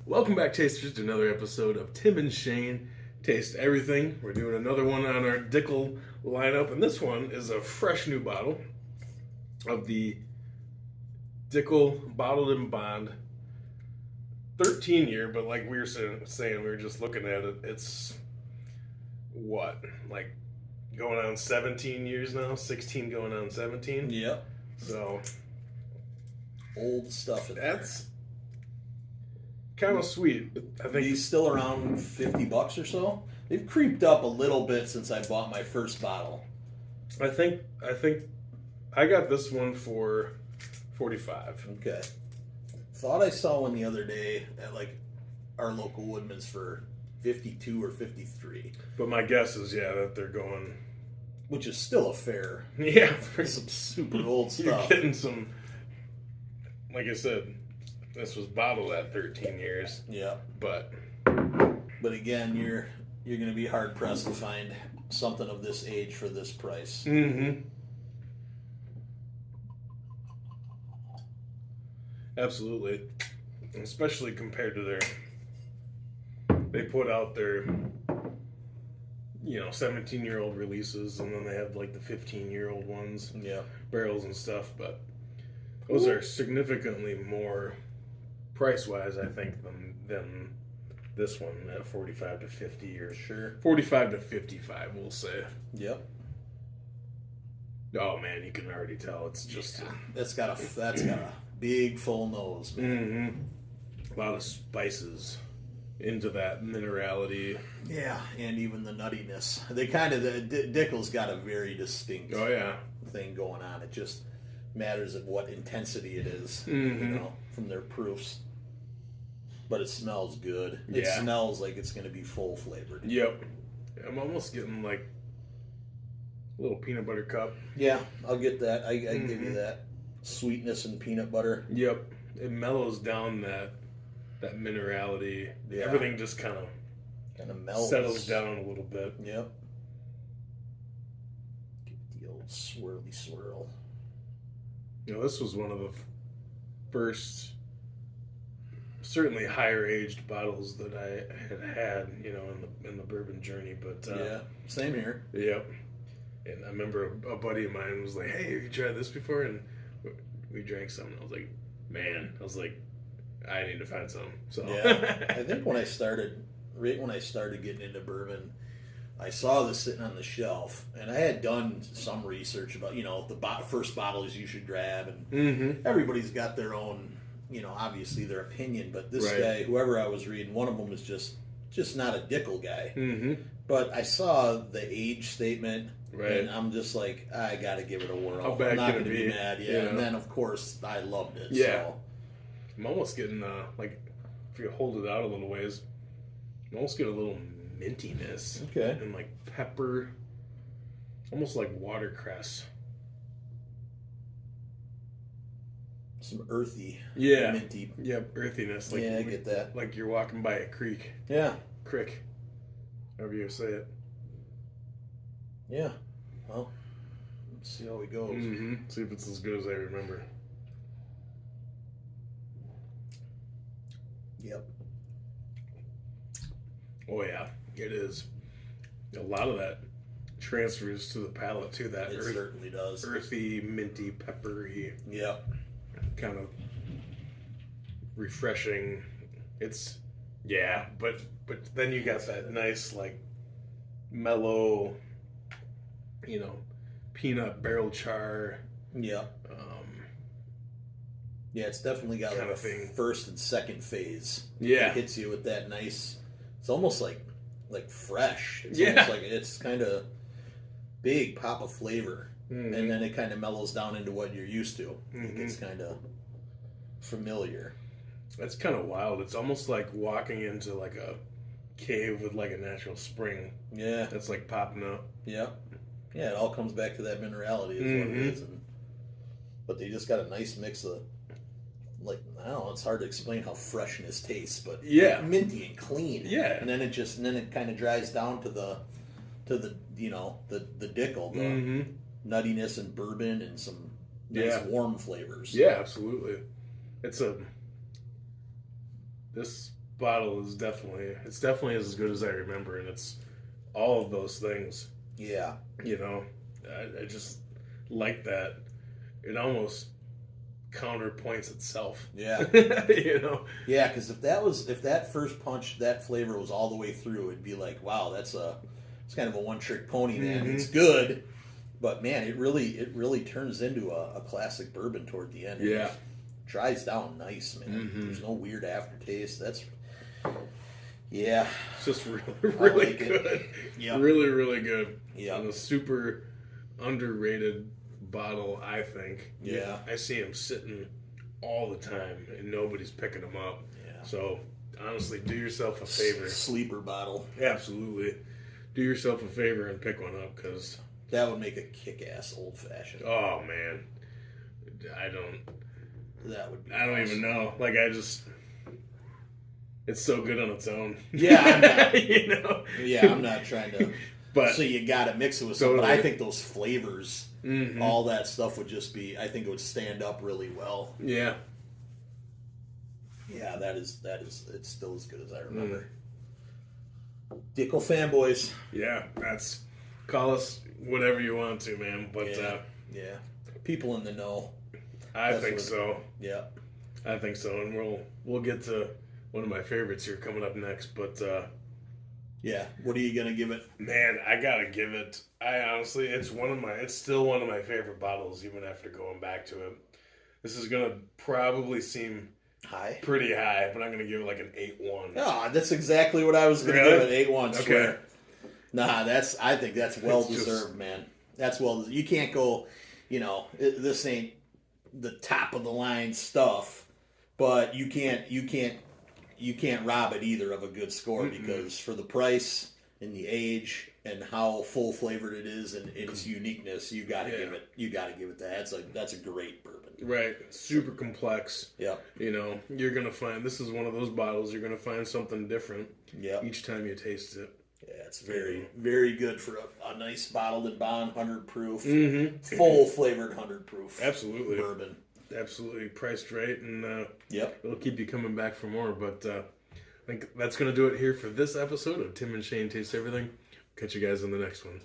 Welcome back, tasters, to another episode of Tim and Shayne Taste Everything. We're doing another one on our Dickel lineup, and this one is a fresh new bottle of the Dickel Bottled in Bond 13-year, but like we were saying, we were just looking at it, it's what, like going on 17 years now? 16 going on 17? Yep. So, old stuff in there. that's kind of sweet. I think He's still around $50 or so. They've creeped up a little bit since I bought my first bottle. I think I got this one for $45. Okay. Thought I saw one the other day at like our local Woodman's for $52 or $53, But my guess is that they're going. which is still a fair. Yeah, For some super old you're stuff. getting some. Like I said, this was bottled at 13 years. Yeah. But again, you're going to be hard pressed to find something of this age for this price. Absolutely, especially compared to they put out their 17-year-old releases, and then they have like the 15-year-old ones, Yeah. barrels and stuff. But those are significantly more price-wise, I think, than this one at 45 to 50 or Sure. 45 to 55, we'll say. Yep. Oh man, you can already tell it's just That's got a big full nose, man. a lot of spices into that minerality. Yeah, and even the nuttiness. They Dickel's got a very distinct Oh yeah, thing going on. It just matters of what intensity it is, from their proofs. But it smells good. It Yeah. smells like it's going to be full flavored. yep. I'm almost getting like a little peanut butter cup. Yeah, I'll get that. I give you that sweetness and peanut butter. Yep, it mellows down that minerality. Yeah. Everything just kind of melts. settles down a little bit. Yep. Give it the old swirly swirl. This was one of the first, certainly higher aged bottles that I had in the bourbon journey. But Yeah, same here. Yep. And I remember a buddy of mine was like, "Hey, have you tried this before?" And we drank some. And I was like, I need to find some. So Yeah, I think when I started getting into bourbon, I saw this sitting on the shelf, and I had done some research about the first bottles you should grab, and everybody's got their own, obviously their opinion. But this Right. guy, whoever I was reading, one of them was just not a Dickel guy. Mm-hmm. But I saw the age statement, Right. and I'm just like, I got to give it a whirl. How bad I'm not can it going to be be? mad. Yeah, Yeah. and then of course I loved it. Yeah. So. I'm almost getting like, if you hold it out a little ways, I'm almost getting a little mintiness. Okay. And like pepper, almost like watercress. Some earthy, Yeah. minty. Yep, earthiness. Like, Yeah, I get that. Like you're walking by a creek. Yeah, Crick. However you say it. yeah. Well, let's see how it goes. Mm-hmm. See if it's as good as I remember. Yep. Oh yeah, it is. A lot of that transfers to the palate too. That It certainly does. earthy, minty, peppery, Yep. kind of refreshing. It's but then you got that nice like mellow, peanut barrel char. Yep. Yeah, it's definitely got Kind like of thing. first and second phase. Yeah. It hits you with that nice. It's almost like fresh. It's Yeah. almost like it's kind of big pop of flavor, Mhm. and then it kind of mellows down into what you're used to. Mhm. It gets kind of familiar. That's kind of wild. It's almost like walking into like a cave with like a natural spring Yeah. that's like popping up. Yep. Yeah, it all comes back to that minerality is what it is. But they just got a nice mix of, like, I don't know, it's hard to explain how freshness tastes, but Yeah. minty and clean. Yeah. And then it kind of dries down to the Dickel, the Mm-hmm. nuttiness and bourbon and some nice warm flavors. Yeah, absolutely. It's this bottle is definitely as good as I remember, and it's all of those things. Yeah. You know, I just like that. It almost counterpoints itself. Yeah. You know. Yeah, because if that first punch, that flavor was all the way through, it'd be like, wow, it's kind of a one trick pony, man. It's good, but man, it really turns into a classic bourbon toward the end. Yeah. It dries down nice, man. There's no weird aftertaste. Yeah. It's just really like good. Yeah. Really, really good. Yeah. And a super underrated bottle, I think. Yeah. I see them sitting all the time, and nobody's picking them up. Yeah. So, honestly, do yourself a favor. Sleeper bottle. Absolutely. Do yourself a favor and pick one up, because... That would make a kick-ass old-fashioned. Oh, man. That would be I don't even know. Like, it's so good on its own. Yeah, I'm not, you know? Yeah, I'm not trying to... But so you got to mix it with something. Totally. But I think those flavors, all that stuff would just be... I think it would stand up really well. Yeah. Yeah, that is. It's still as good as I remember. Dickel fanboys. Yeah, call us whatever you want to, man. But yeah, people in the know. I think so. Yeah, I think so, and we'll get to one of my favorites here coming up next. But yeah, what are you gonna give it? man, I gotta give it. I honestly, it's still one of my favorite bottles, even after going back to it. This is gonna probably seem High, pretty high, but I'm gonna give it like an 8.1. Ah, that's exactly what I was gonna give it. 8.1. Okay. Swear. Nah, I think that's well deserved, man. That's well. You can't go. You know, this ain't the top of the line stuff, but you can't rob it either of a good score because for the price and the age and how full flavored it is and its uniqueness, you got to give it that. That's a great bourbon. Right, super complex. Yeah. You know, you're gonna find this is one of those bottles. You're gonna find something different. Yeah. Each time you taste it. Yeah, it's very, very good for a nice bottled and bond 100 proof, full flavored 100 proof. Absolutely. Bourbon. Absolutely priced right, and Yep. it'll keep you coming back for more. But I think that's going to do it here for this episode of Tim and Shayne Taste Everything. Catch you guys in the next one.